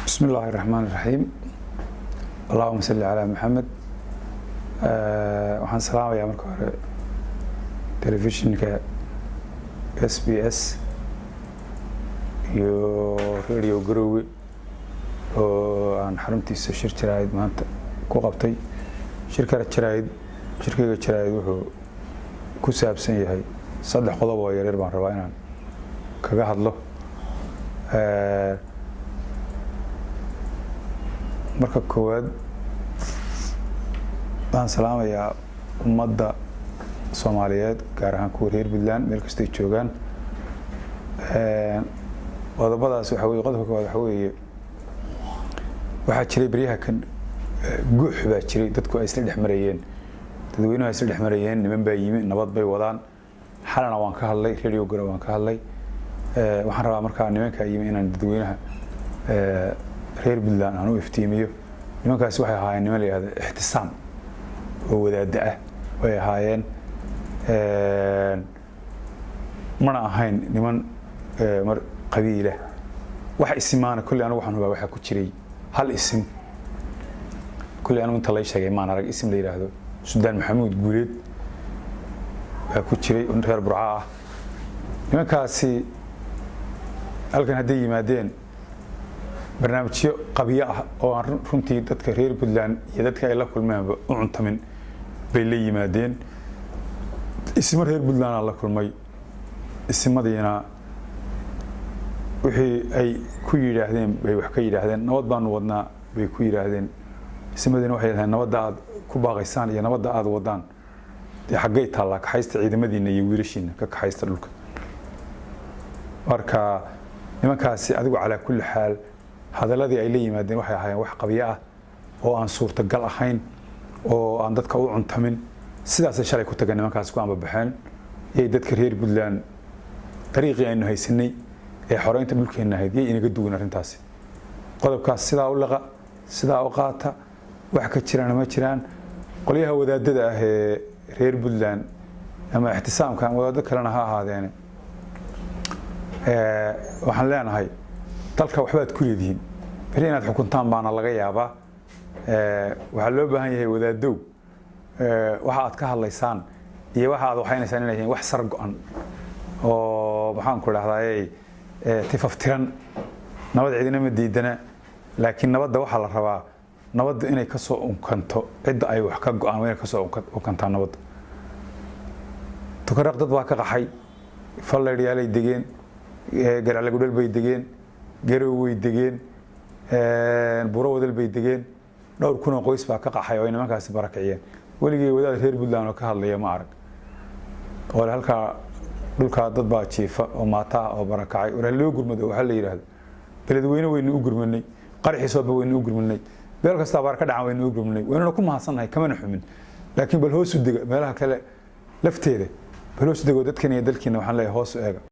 بسم الله الرحمن الرحيم. اللهم صل على محمد. waxaan salaamayaa marka hore telefishinka SBS iyo radio Garowe oo aan xaruntiisa shir jiraayid maanta ku qabtay. shirkiga jiraayid wuxuu ku saabsan yahay saddex qodob oo yaryar baan rabaa inaan kaga hadlo. marka koowaad baan salaamayaa ummadda Soomaaliyeed gaar ahaan kuwa reer Puntland meel kasta ay joogaan. qodobadaas waxa weeye qodobka koowaad waxa weeye waxa jiray bariyaha kan guux baa jiray dadku ay isla dhexmarayeen dadweynuhu ay isla dhexmarayeen niman baa yimi nabad bay wadaan xalana waan ka hadlay radio Garowe waan ka hadlay. waxaan rabaa markaa nimanka yimi inaan dadweynaha reer Puntland aan u iftiimiyo. nimankaas waxay ahaayeen niman la yiraahdo ixtisaam oo wadaad ah way ahaayeen mana ahayn niman mar qabiila waxa isimaana kulli anigu waxaan hubaa waxa ku jiray hal isim kulli anigu inta la sheegay maan arag isim la yiraahdo Suldaan Maxamuud Guuleed baa ku jiray oo reer Burca ah. nimankaasi halkan hadday yimaadeen barnaamijyo qabiyo ah oo aan runtii dadka reer Puntland iyo dadka ay la kulmeen u cuntamin bay la yimaadeen. isma reer Puntland la kulmay ismadiina wixii ay ku yiraahdeen bay wax ka yiraahdeen nabad baan wadnaa bay ku yiraahdeen. ismadiina waxay yiraahdeen nabadda aad ku baaqaysaan iyo nabadda aad wadaan xaggay taala ka haysta ciidamadiina iyo wiilashiina ka haysta dhulka. marka nimankaasi adigu cala kulli xaal hadaladii ay la yimaadeen waxay ahaayeen wax qabiyo ah oo aan suurtagal ahayn oo aan dadka u cuntamin sidaas ay shalay ku tagan nimankaas ku ambabaxeen ee dadka reer Puntland dariiqii aynu haysanay ee xoreynta dhulkeena ahayd ee inaga duwan arintaasi. qodobkaas sidaa u laqa sidaa u qaata wax ka jiraan ma jiraan. qoliyaha wadaadada ah ee reer Puntland ama ixtisaamka wadaadada kalena ha ahaadeen waxaan leenahay dalka waxbaad ku leedihiin bari inaad xukuntaan baana laga yaabaa. waxa loo baahan yahay wadaadow waxa aad ka hadlaysaan iyo waxa aad waxaynaysaan inay yihiin wax sar go'an oo waxaan ku raahday tifaftiran nabad cidina ma diidana laakiin nabadda waxa la rabaa nabadda inay ka soo unkanto cid ay wax ka go'an inay ka soo unkantaa nabadda. tukaraq dad baa ka qaxay falleeyay degeen garaale gudal bay degeen Garowe way degeen buro wadal bay degeen dhowr kun oo qoys baa ka qaxay oo nimankaas barakiciyeen. waligii wadaad reer Puntland oo ka hadlaya ma arag oo halka dhulka dad baa jiifa oo maata oo barakacay oo loo gurmado waxa la yiraahdo beledweyne weynu u gurmanay qarxiisoba weynu u gurmanay beel kasta baar ka dhacan weynu u gurmanay waynu ku mahadsannahay kama xumin laakiin bal hoos u dega meelaha kale lafteeda bal hoos u dego dadkan iyo dalkiina waxaan leeyahay hoos u eega.